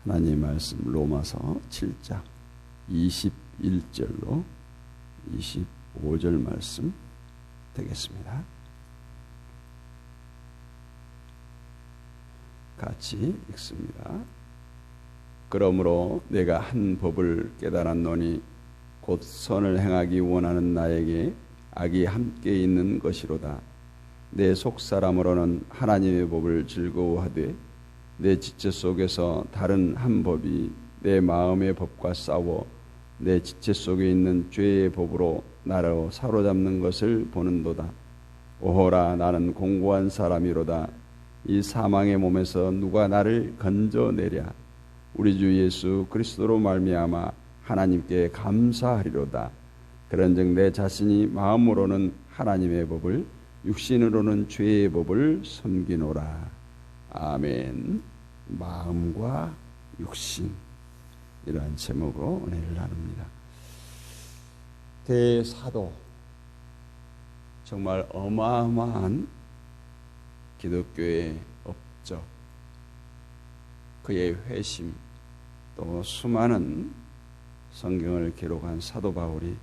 하나님의 말씀 로마서 7장 21절로 25절 말씀 되겠습니다. 같이 읽습니다. 그러므로 내가 한 법을 깨달았노니 곧 선을 행하기 원하는 나에게 악이 함께 있는 것이로다. 내 속사람으로는 하나님의 법을 즐거워하되 내 지체 속에서 다른 한 법이 내 마음의 법과 싸워 내 지체 속에 있는 죄의 법으로 나를 사로잡는 것을 보는도다. 오호라, 나는 공고한 사람이로다. 이 사망의 몸에서 누가 나를 건져내랴. 우리 주 예수 그리스도로 말미암아 하나님께 감사하리로다. 그런즉 내 자신이 마음으로는 하나님의 법을, 육신으로는 죄의 법을 섬기노라. 아멘. 마음과 육신, 이러한 제목으로 은혜를 나눕니다. 대사도, 정말 어마어마한 기독교의 업적, 그의 회심, 또 수많은 성경을 기록한 사도 바울이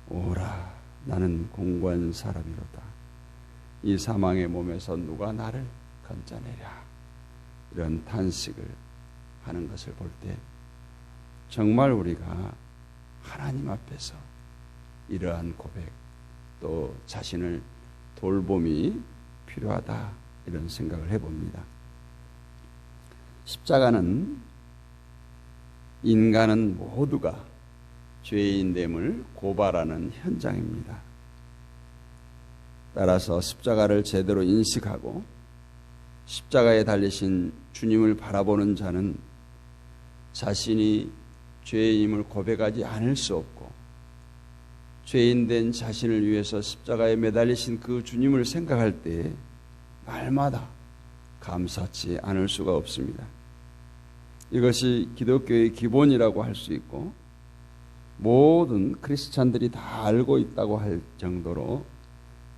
오라, 나는 공고한 사람이로다. 이 사망의 몸에서 누가 나를 건져내랴. 이런 탄식을 하는 것을 볼 때 정말 우리가 하나님 앞에서 이러한 고백, 또 자신을 돌봄이 필요하다, 이런 생각을 해봅니다. 십자가는 인간은 모두가 죄인됨을 고발하는 현장입니다. 따라서 십자가를 제대로 인식하고 십자가에 달리신 주님을 바라보는 자는 자신이 죄인임을 고백하지 않을 수 없고, 죄인된 자신을 위해서 십자가에 매달리신 그 주님을 생각할 때 날마다 감사치 않을 수가 없습니다. 이것이 기독교의 기본이라고 할 수 있고 모든 크리스찬들이 다 알고 있다고 할 정도로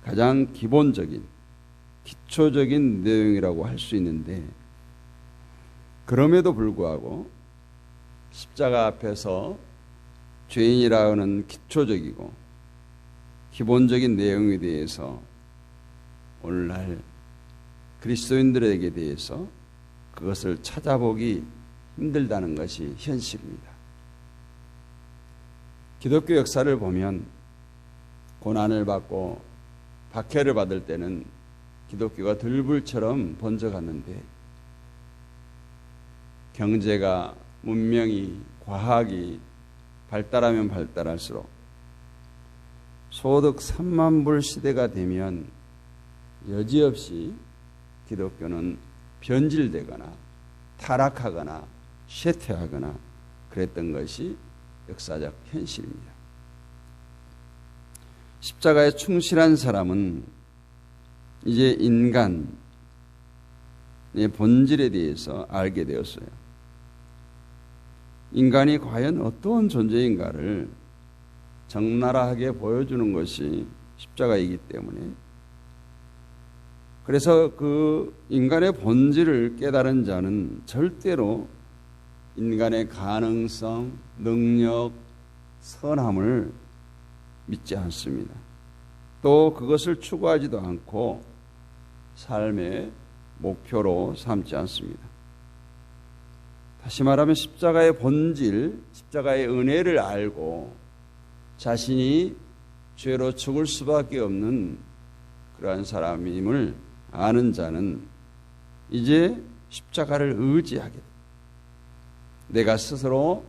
가장 기본적인, 기초적인 내용이라고 할 수 있는데, 그럼에도 불구하고 십자가 앞에서 죄인이라는 기초적이고 기본적인 내용에 대해서 오늘날 그리스도인들에게 대해서 그것을 찾아보기 힘들다는 것이 현실입니다. 기독교 역사를 보면 고난을 받고 박해를 받을 때는 기독교가 들불처럼 번져갔는데, 경제가, 문명이, 과학이 발달하면 발달할수록 소득 3만 불 시대가 되면 여지없이 기독교는 변질되거나 타락하거나 쇠퇴하거나 그랬던 것이 역사적 현실입니다. 십자가에 충실한 사람은 이제 인간의 본질에 대해서 알게 되었어요. 인간이 과연 어떤 존재인가를 적나라하게 보여주는 것이 십자가이기 때문에, 그래서 그 인간의 본질을 깨달은 자는 절대로 인간의 가능성, 능력, 선함을 믿지 않습니다. 또 그것을 추구하지도 않고 삶의 목표로 삼지 않습니다. 다시 말하면 십자가의 본질, 십자가의 은혜를 알고 자신이 죄로 죽을 수밖에 없는 그러한 사람임을 아는 자는 이제 십자가를 의지하게 됩니다. 내가 스스로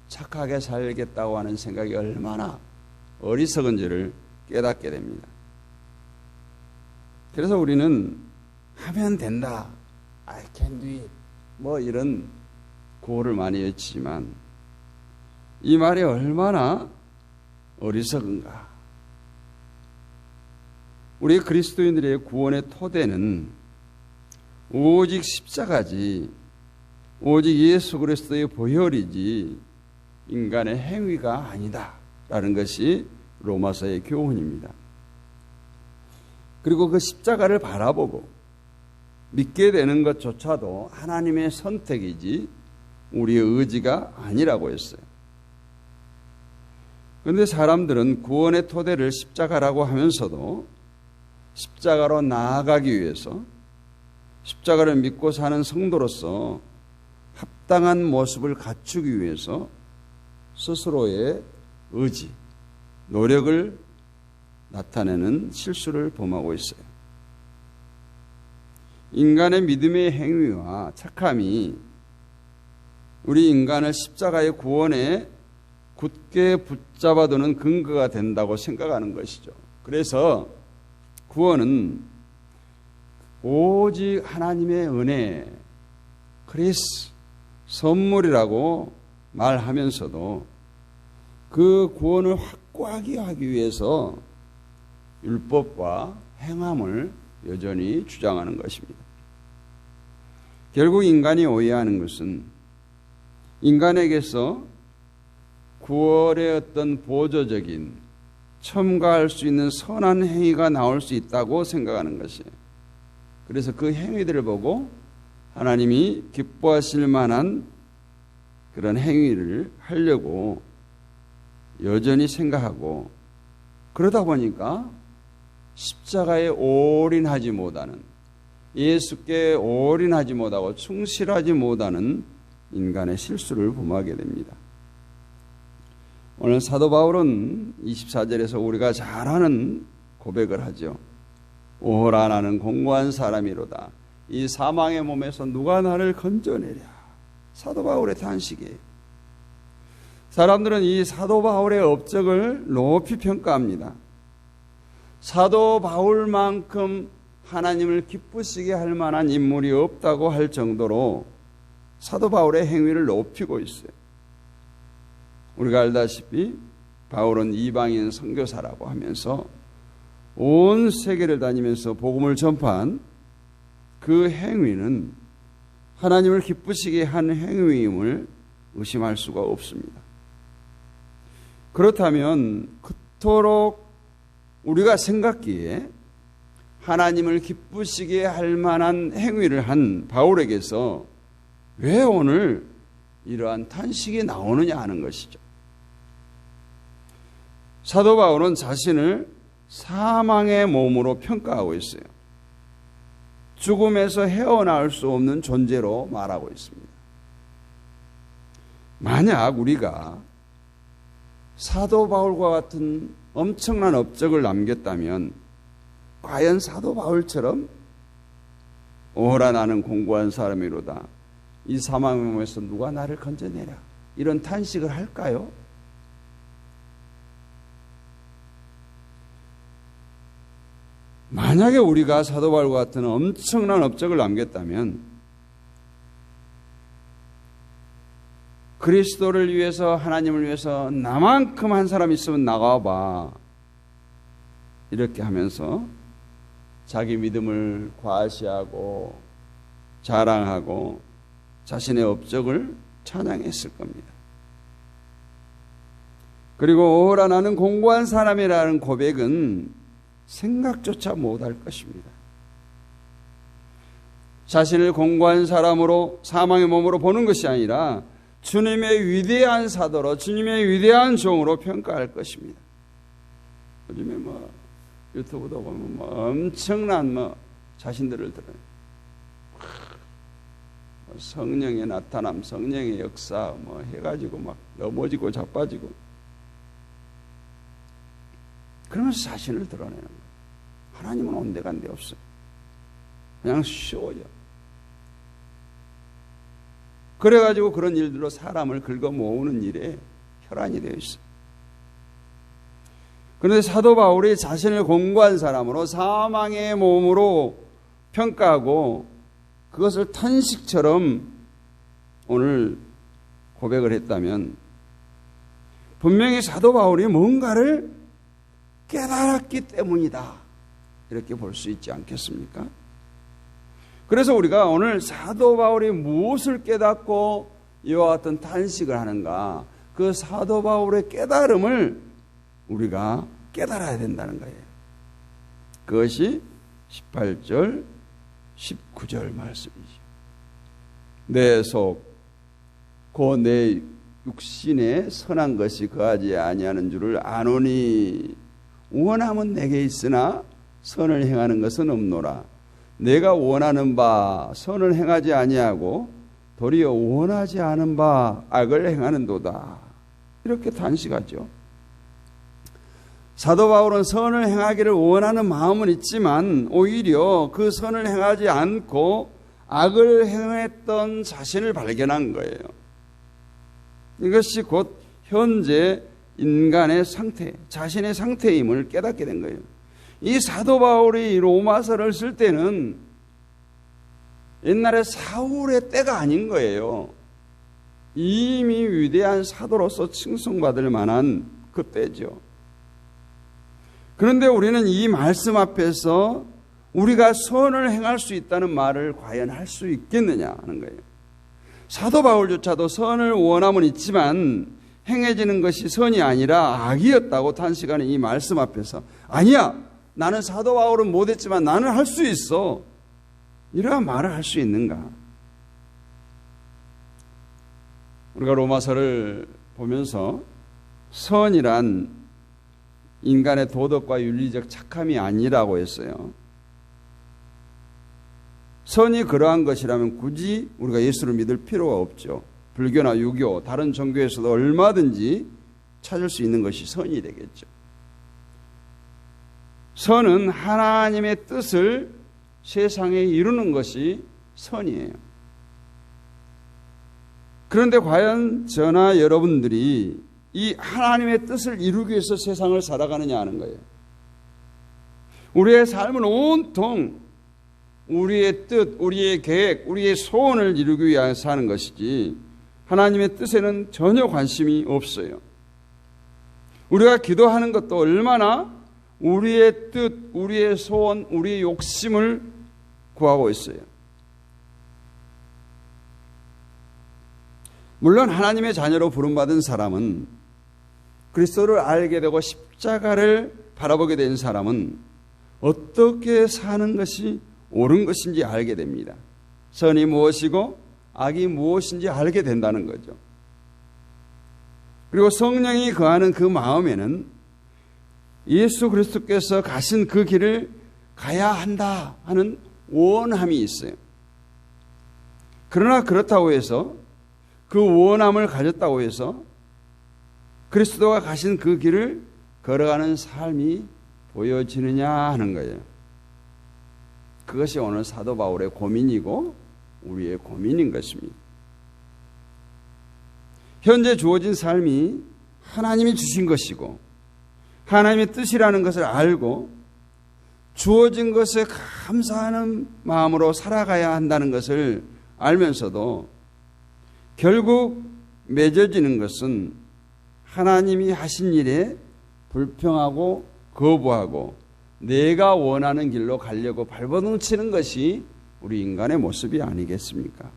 착하게 살겠다고 하는 생각이 얼마나 어리석은지를 깨닫게 됩니다. 그래서 우리는 하면 된다, I can do it, 뭐 이런 구호를 많이 외치지만 이 말이 얼마나 어리석은가. 우리 그리스도인들의 구원의 토대는 오직 십자가지, 오직 예수 그리스도의 보혈이지 인간의 행위가 아니다 라는 것이 로마서의 교훈입니다. 그리고 그 십자가를 바라보고 믿게 되는 것조차도 하나님의 선택이지 우리의 의지가 아니라고 했어요. 그런데 사람들은 구원의 토대를 십자가라고 하면서도 십자가로 나아가기 위해서 십자가를 믿고 사는 성도로서 합당한 모습을 갖추기 위해서 스스로의 의지, 노력을 나타내는 실수를 범하고 있어요. 인간의 믿음의 행위와 착함이 우리 인간을 십자가의 구원에 굳게 붙잡아두는 근거가 된다고 생각하는 것이죠. 그래서 구원은 오직 하나님의 은혜, 그리스, 선물이라고 말하면서도 그 구원을 확고하게 하기 위해서 율법과 행함을 여전히 주장하는 것입니다. 결국 인간이 오해하는 것은 인간에게서 구원의 어떤 보조적인 첨가할 수 있는 선한 행위가 나올 수 있다고 생각하는 것이에요. 그래서 그 행위들을 보고 하나님이 기뻐하실 만한 그런 행위를 하려고 여전히 생각하고, 그러다 보니까 십자가에 올인하지 못하는, 예수께 올인하지 못하고 충실하지 못하는 인간의 실수를 범하게 됩니다. 오늘 사도 바울은 24절에서 우리가 잘 아는 고백을 하죠. 오호라, 나는 공고한 사람이로다. 이 사망의 몸에서 누가 나를 건져내랴. 사도 바울의 탄식이에요. 사람들은 이 사도 바울의 업적을 높이 평가합니다. 사도 바울만큼 하나님을 기쁘시게 할 만한 인물이 없다고 할 정도로 사도 바울의 행위를 높이고 있어요. 우리가 알다시피 바울은 이방인 선교사라고 하면서 온 세계를 다니면서 복음을 전파한 그 행위는 하나님을 기쁘시게 한 행위임을 의심할 수가 없습니다. 그렇다면 그토록 우리가 생각기에 하나님을 기쁘시게 할 만한 행위를 한 바울에게서 왜 오늘 이러한 탄식이 나오느냐 하는 것이죠. 사도 바울은 자신을 사망의 몸으로 평가하고 있어요. 죽음에서 헤어나올 수 없는 존재로 말하고 있습니다. 만약 우리가 사도 바울과 같은 엄청난 업적을 남겼다면 과연 사도 바울처럼 오호라, 나는 공고한 사람이로다. 이 사망의 몸에서 누가 나를 건져내랴. 이런 탄식을 할까요? 만약에 우리가 사도 바울과 같은 엄청난 업적을 남겼다면 그리스도를 위해서, 하나님을 위해서 나만큼 한 사람 있으면 나가봐, 이렇게 하면서 자기 믿음을 과시하고 자랑하고 자신의 업적을 찬양했을 겁니다. 그리고 오호라, 나는 공고한 사람이라는 고백은 생각조차 못할 것입니다. 자신을 공고한 사람으로, 사망의 몸으로 보는 것이 아니라 주님의 위대한 사도로, 주님의 위대한 종으로 평가할 것입니다. 요즘에 유튜브도 보면 엄청난 자신들을 드러내요. 성령의 나타남, 성령의 역사 해가지고 막 넘어지고 자빠지고, 그러면서 자신을 드러내는 거예요. 하나님은 온데간데 없어요. 그냥 쉬워요. 그래가지고 그런 일들로 사람을 긁어 모으는 일에 혈안이 되어 있어요. 그런데 사도 바울이 자신을 공고한 사람으로 사망의 몸으로 평가하고 그것을 탄식처럼 오늘 고백을 했다면 분명히 사도 바울이 뭔가를 깨달았기 때문이다, 이렇게 볼 수 있지 않겠습니까? 그래서 우리가 오늘 사도 바울이 무엇을 깨닫고 이와 같은 탄식을 하는가, 그 사도 바울의 깨달음을 우리가 깨달아야 된다는 거예요. 그것이 18절, 19절 말씀이죠. 내 속 곧 내 육신에 선한 것이 거하지 아니하는 줄을 아노니 원함은 내게 있으나 선을 행하는 것은 없노라. 내가 원하는 바 선을 행하지 아니하고 도리어 원하지 않은 바 악을 행하는도다. 이렇게 단식하죠. 사도 바울은 선을 행하기를 원하는 마음은 있지만 오히려 그 선을 행하지 않고 악을 행했던 자신을 발견한 거예요. 이것이 곧 현재 인간의 상태, 자신의 상태임을 깨닫게 된 거예요. 이 사도 바울이 로마서를 쓸 때는 옛날에 사울의 때가 아닌 거예요. 이미 위대한 사도로서 칭송받을 만한 그 때죠. 그런데 우리는 이 말씀 앞에서 우리가 선을 행할 수 있다는 말을 과연 할 수 있겠느냐 하는 거예요. 사도 바울조차도 선을 원함은 있지만 행해지는 것이 선이 아니라 악이었다고 탄식하는 이 말씀 앞에서 아니야, 나는 사도 바울은 못했지만 나는 할 수 있어, 이러한 말을 할 수 있는가? 우리가 로마서를 보면서 선이란 인간의 도덕과 윤리적 착함이 아니라고 했어요. 선이 그러한 것이라면 굳이 우리가 예수를 믿을 필요가 없죠. 불교나 유교, 다른 종교에서도 얼마든지 찾을 수 있는 것이 선이 되겠죠. 선은 하나님의 뜻을 세상에 이루는 것이 선이에요. 그런데 과연 저나 여러분들이 이 하나님의 뜻을 이루기 위해서 세상을 살아가느냐 하는 거예요. 우리의 삶은 온통 우리의 뜻, 우리의 계획, 우리의 소원을 이루기 위해 사는 것이지 하나님의 뜻에는 전혀 관심이 없어요. 우리가 기도하는 것도 얼마나 우리의 뜻, 우리의 소원, 우리의 욕심을 구하고 있어요. 물론 하나님의 자녀로 부름받은 사람은, 그리스도를 알게 되고 십자가를 바라보게 된 사람은 어떻게 사는 것이 옳은 것인지 알게 됩니다. 선이 무엇이고 악이 무엇인지 알게 된다는 거죠. 그리고 성령이 거하는 그 마음에는 예수 그리스도께서 가신 그 길을 가야 한다 하는 원함이 있어요. 그러나 그렇다고 해서, 그 원함을 가졌다고 해서 그리스도가 가신 그 길을 걸어가는 삶이 보여지느냐 하는 거예요. 그것이 오늘 사도 바울의 고민이고 우리의 고민인 것입니다. 현재 주어진 삶이 하나님이 주신 것이고 하나님의 뜻이라는 것을 알고 주어진 것에 감사하는 마음으로 살아가야 한다는 것을 알면서도 결국 맺어지는 것은 하나님이 하신 일에 불평하고 거부하고 내가 원하는 길로 가려고 발버둥치는 것이 우리 인간의 모습이 아니겠습니까?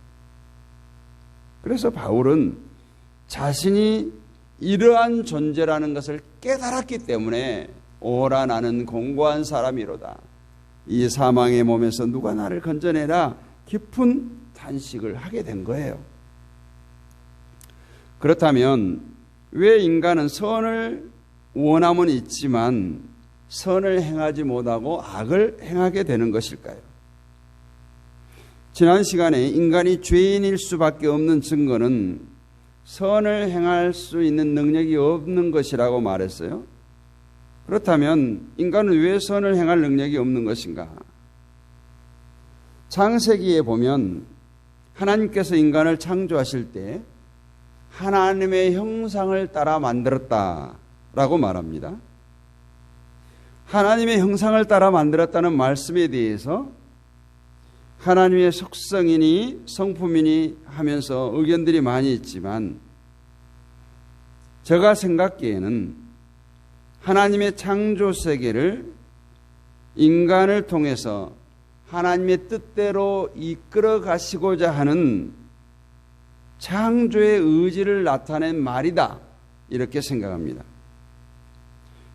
그래서 바울은 자신이 이러한 존재라는 것을 깨달았기 때문에 오라 나는 공고한 사람이로다, 이 사망의 몸에서 누가 나를 건져내라, 깊은 탄식을 하게 된 거예요. 그렇다면 왜 인간은 선을 원함은 있지만 선을 행하지 못하고 악을 행하게 되는 것일까요? 지난 시간에 인간이 죄인일 수밖에 없는 증거는 선을 행할 수 있는 능력이 없는 것이라고 말했어요. 그렇다면 인간은 왜 선을 행할 능력이 없는 것인가? 창세기에 보면 하나님께서 인간을 창조하실 때 하나님의 형상을 따라 만들었다라고 말합니다. 하나님의 형상을 따라 만들었다는 말씀에 대해서 하나님의 속성이니 성품이니 하면서 의견들이 많이 있지만, 제가 생각기에는 하나님의 창조 세계를 인간을 통해서 하나님의 뜻대로 이끌어 가시고자 하는 창조의 의지를 나타낸 말이다, 이렇게 생각합니다.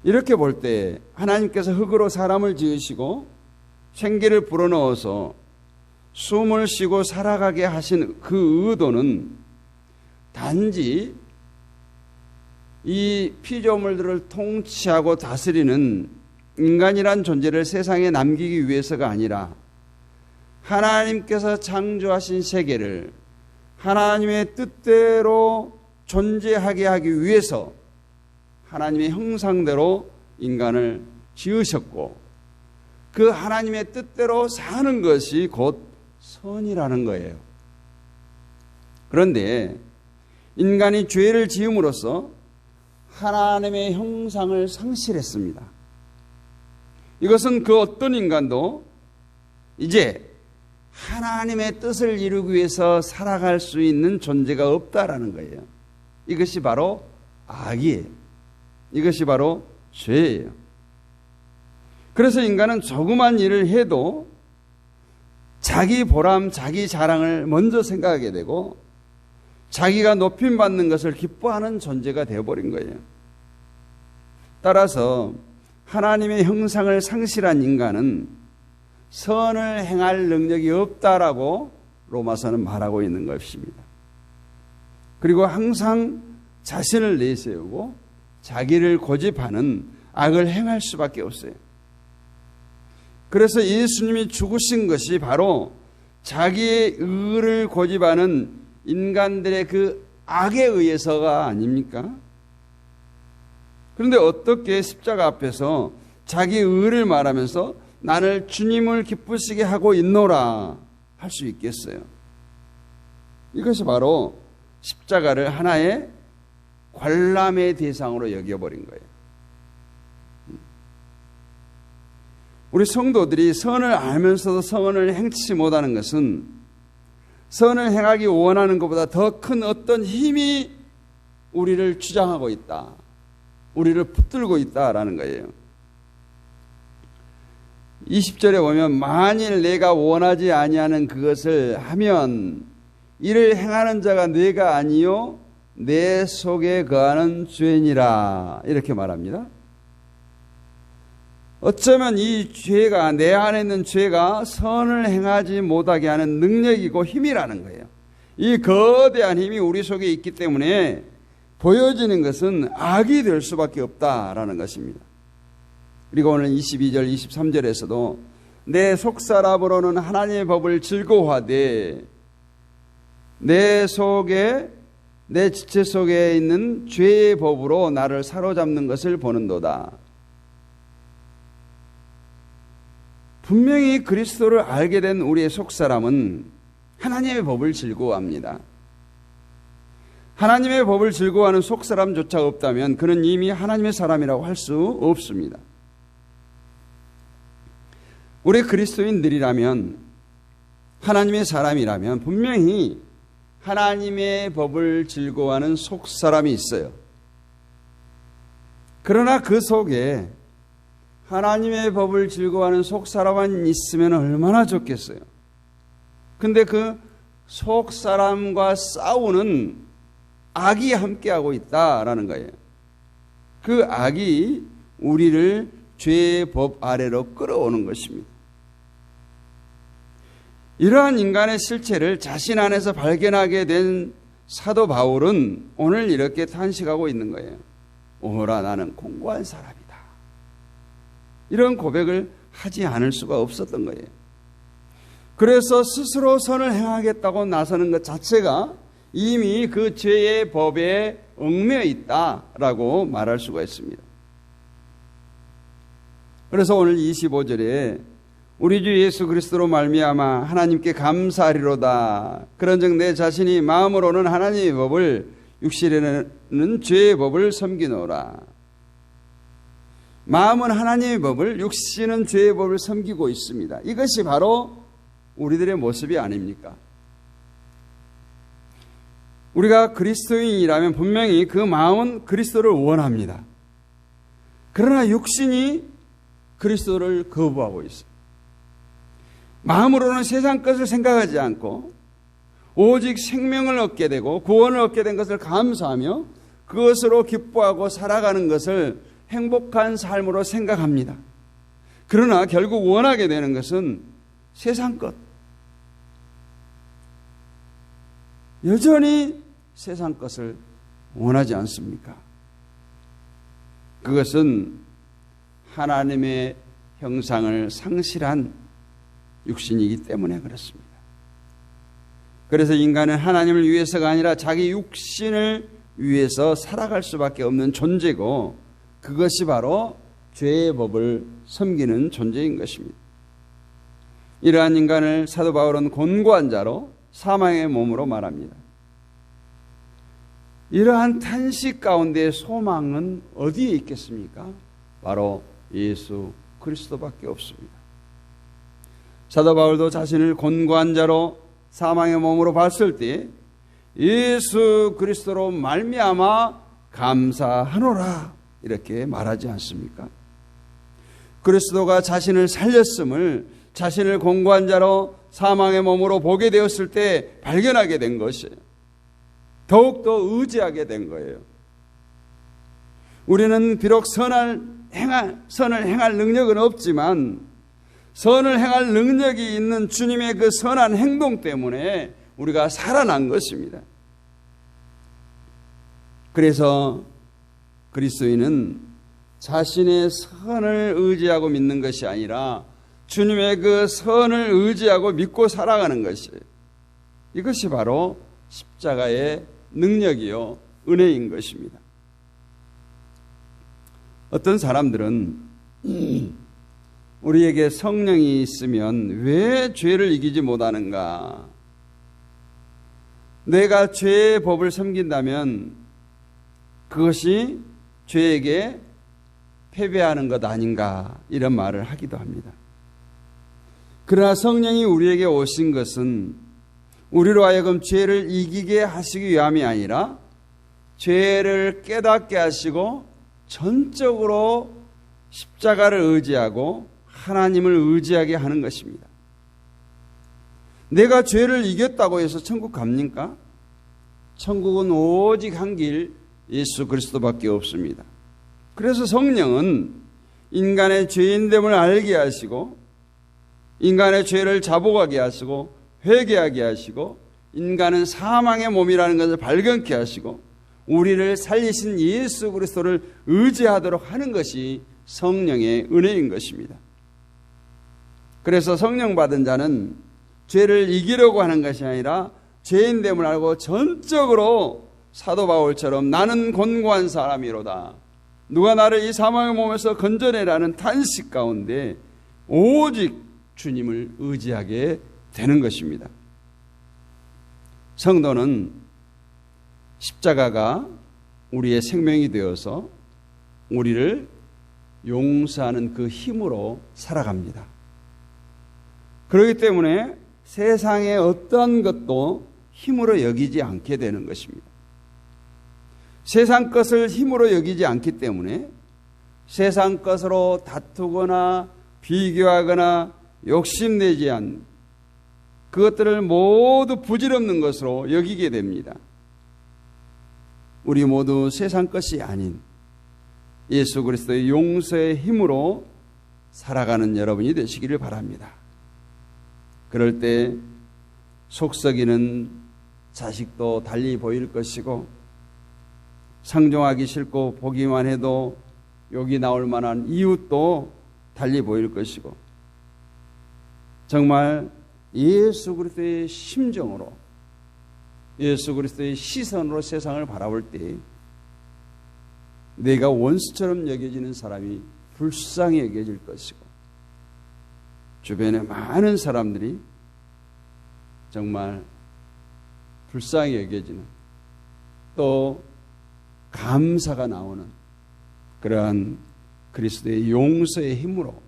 이렇게 볼 때 하나님께서 흙으로 사람을 지으시고 생기를 불어넣어서 숨을 쉬고 살아가게 하신 그 의도는 단지 이 피조물들을 통치하고 다스리는 인간이란 존재를 세상에 남기기 위해서가 아니라 하나님께서 창조하신 세계를 하나님의 뜻대로 존재하게 하기 위해서 하나님의 형상대로 인간을 지으셨고 그 하나님의 뜻대로 사는 것이 곧 선이라는 거예요. 그런데 인간이 죄를 지음으로써 하나님의 형상을 상실했습니다. 이것은 그 어떤 인간도 이제 하나님의 뜻을 이루기 위해서 살아갈 수 있는 존재가 없다라는 거예요. 이것이 바로 악이에요. 이것이 바로 죄예요. 그래서 인간은 조그만 일을 해도 자기 보람, 자기 자랑을 먼저 생각하게 되고 자기가 높임받는 것을 기뻐하는 존재가 되어버린 거예요. 따라서 하나님의 형상을 상실한 인간은 선을 행할 능력이 없다라고 로마서는 말하고 있는 것입니다. 그리고 항상 자신을 내세우고 자기를 고집하는 악을 행할 수밖에 없어요. 그래서 예수님이 죽으신 것이 바로 자기의 의를 고집하는 인간들의 그 악에 의해서가 아닙니까? 그런데 어떻게 십자가 앞에서 자기 의를 말하면서 나를 주님을 기쁘시게 하고 있노라 할 수 있겠어요? 이것이 바로 십자가를 하나의 관람의 대상으로 여겨버린 거예요. 우리 성도들이 선을 알면서도 선을 행치 못하는 것은 선을 행하기 원하는 것보다 더 큰 어떤 힘이 우리를 주장하고 있다. 우리를 붙들고 있다라는 거예요. 20절에 보면 만일 내가 원하지 아니하는 그것을 하면 이를 행하는 자가 내가 아니요 내 속에 거하는 죄니라 이렇게 말합니다. 어쩌면 이 죄가 내 안에 있는 죄가 선을 행하지 못하게 하는 능력이고 힘이라는 거예요. 이 거대한 힘이 우리 속에 있기 때문에 보여지는 것은 악이 될 수밖에 없다라는 것입니다. 그리고 오늘 22절 23절에서도 내 속사람으로는 하나님의 법을 즐거워하되 내 속에 내 지체 속에 있는 죄의 법으로 나를 사로잡는 것을 보는도다. 분명히 그리스도를 알게 된 우리의 속사람은 하나님의 법을 즐거워합니다. 하나님의 법을 즐거워하는 속사람조차 없다면 그는 이미 하나님의 사람이라고 할 수 없습니다. 우리 그리스도인들이라면 하나님의 사람이라면 분명히 하나님의 법을 즐거워하는 속사람이 있어요. 그러나 그 속에 하나님의 법을 즐거워하는 속사람만 있으면 얼마나 좋겠어요. 근데 그 속사람과 싸우는 악이 함께하고 있다라는 거예요. 그 악이 우리를 죄의 법 아래로 끌어오는 것입니다. 이러한 인간의 실체를 자신 안에서 발견하게 된 사도 바울은 오늘 이렇게 탄식하고 있는 거예요. 오라 나는 공고한 사람이다. 이런 고백을 하지 않을 수가 없었던 거예요. 그래서 스스로 선을 행하겠다고 나서는 것 자체가 이미 그 죄의 법에 얽매여 있다라고 말할 수가 있습니다. 그래서 오늘 25절에 우리 주 예수 그리스도로 말미암아 하나님께 감사하리로다. 그런즉 내 자신이 마음으로는 하나님의 법을 육신에는 죄의 법을 섬기노라. 마음은 하나님의 법을, 육신은 죄의 법을 섬기고 있습니다. 이것이 바로 우리들의 모습이 아닙니까? 우리가 그리스도인이라면 분명히 그 마음은 그리스도를 원합니다. 그러나 육신이 그리스도를 거부하고 있습니다. 마음으로는 세상 것을 생각하지 않고 오직 생명을 얻게 되고 구원을 얻게 된 것을 감사하며 그것으로 기뻐하고 살아가는 것을 행복한 삶으로 생각합니다. 그러나 결국 원하게 되는 것은 세상 것. 여전히 세상 것을 원하지 않습니까? 그것은 하나님의 형상을 상실한 육신이기 때문에 그렇습니다. 그래서 인간은 하나님을 위해서가 아니라 자기 육신을 위해서 살아갈 수밖에 없는 존재고, 그것이 바로 죄의 법을 섬기는 존재인 것입니다. 이러한 인간을 사도 바울은 곤고한 자로 사망의 몸으로 말합니다. 이러한 탄식 가운데 소망은 어디에 있겠습니까? 바로 예수 그리스도밖에 없습니다. 사도 바울도 자신을 곤고한 자로 사망의 몸으로 봤을 때 예수 그리스도로 말미암아 감사하노라 이렇게 말하지 않습니까? 그리스도가 자신을 살렸음을 자신을 곤고한 자로 사망의 몸으로 보게 되었을 때 발견하게 된 것이에요. 더욱더 의지하게 된 거예요. 우리는 비록 선을 행할 능력은 없지만 선을 행할 능력이 있는 주님의 그 선한 행동 때문에 우리가 살아난 것입니다. 그래서 그리스도인은 자신의 선을 의지하고 믿는 것이 아니라 주님의 그 선을 의지하고 믿고 살아가는 것이에요. 이것이 바로 십자가의 능력이요 은혜인 것입니다. 어떤 사람들은 우리에게 성령이 있으면 왜 죄를 이기지 못하는가? 내가 죄의 법을 섬긴다면 그것이 죄에게 패배하는 것 아닌가? 이런 말을 하기도 합니다. 그러나 성령이 우리에게 오신 것은 우리로 하여금 죄를 이기게 하시기 위함이 아니라 죄를 깨닫게 하시고 전적으로 십자가를 의지하고 하나님을 의지하게 하는 것입니다. 내가 죄를 이겼다고 해서 천국 갑니까? 천국은 오직 한 길 예수 그리스도밖에 없습니다. 그래서 성령은 인간의 죄인됨을 알게 하시고 인간의 죄를 자복하게 하시고 회개하게 하시고 인간은 사망의 몸이라는 것을 발견케 하시고 우리를 살리신 예수 그리스도를 의지하도록 하는 것이 성령의 은혜인 것입니다. 그래서 성령 받은 자는 죄를 이기려고 하는 것이 아니라 죄인됨을 알고 전적으로 사도 바울처럼 나는 곤고한 사람이로다. 누가 나를 이 사망의 몸에서 건져내라는 탄식 가운데 오직 주님을 의지하게 되는 것입니다. 성도는 십자가가 우리의 생명이 되어서 우리를 용서하는 그 힘으로 살아갑니다. 그렇기 때문에 세상의 어떤 것도 힘으로 여기지 않게 되는 것입니다. 세상 것을 힘으로 여기지 않기 때문에 세상 것으로 다투거나 비교하거나 욕심내지 않는 그것들을 모두 부질없는 것으로 여기게 됩니다. 우리 모두 세상 것이 아닌 예수 그리스도의 용서의 힘으로 살아가는 여러분이 되시기를 바랍니다. 그럴 때 속썩이는 자식도 달리 보일 것이고 상종하기 싫고 보기만 해도 욕이 나올 만한 이웃도 달리 보일 것이고 정말 예수 그리스도의 심정으로 예수 그리스도의 시선으로 세상을 바라볼 때 내가 원수처럼 여겨지는 사람이 불쌍히 여겨질 것이고 주변에 많은 사람들이 정말 불쌍히 여겨지는 또 감사가 나오는 그러한 그리스도의 용서의 힘으로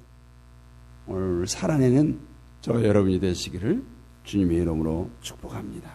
오늘 살아내는 저 여러분이 되시기를 주님의 이름으로 축복합니다.